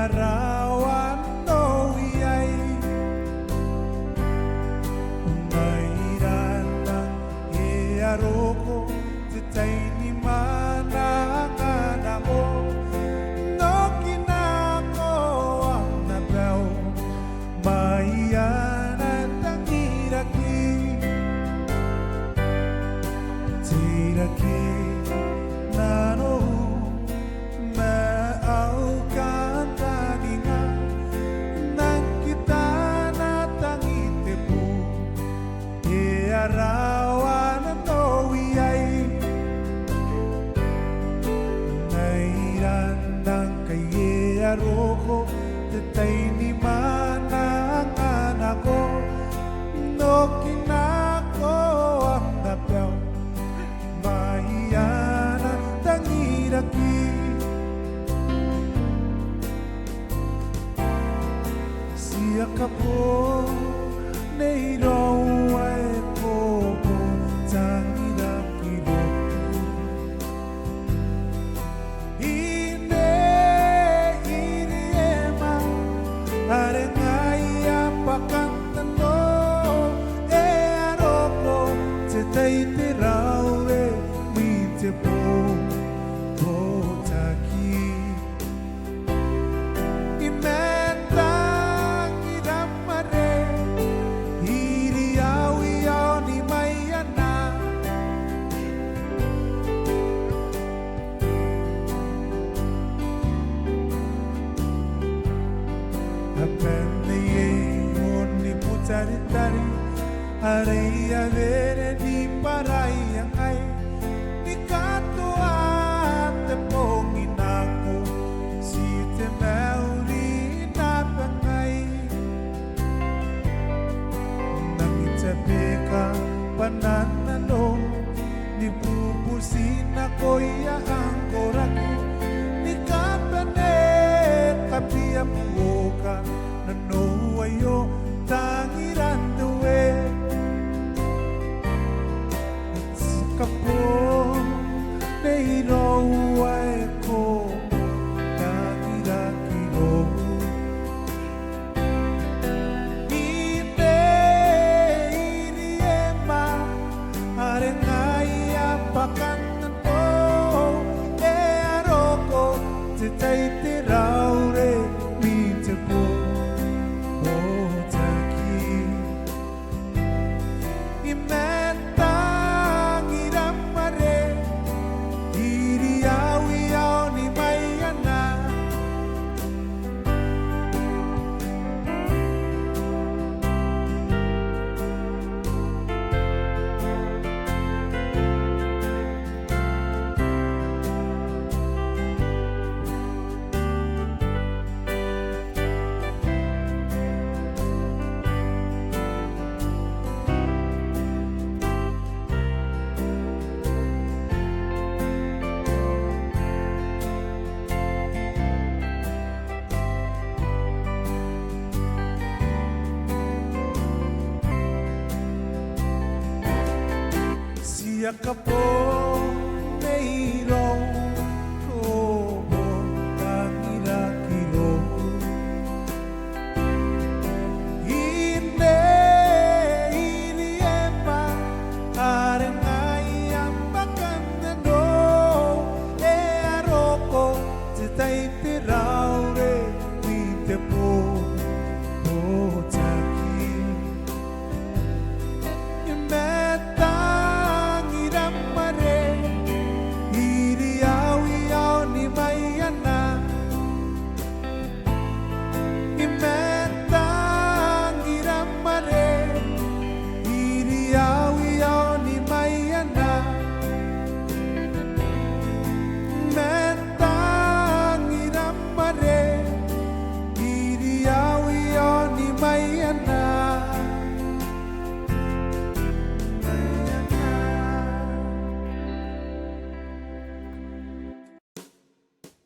arawan no iyay Unairana aroko Zitay ni manangana mo No kinako ang nabaw Mayan ang iraki Tiraki nano Maaukan taninga Nang kita natangite po Arawan no iyay Nairandang kay aroko Tatay ni manang anak ko No kinako ang napaw Mahiyanan tangiraki Siya ka po Nairaw Tay tiraure mite po taki Imentang idamare Hiriyaw ni mayana Apende ni putari-tari Aray avere di paray ang ay Ikato at pongin ako Si Temeuri na pangay Nang itabi ka pananalo Ni pupusin ako'y ang koraki Ni kapane kapiya po ka Nanuwayo tangiran duwe Kapo Nairaw ko Nakidakilo Ine iniema Arengay apakan to Aroko Titay tiraw re Mite po Taki Siya ka po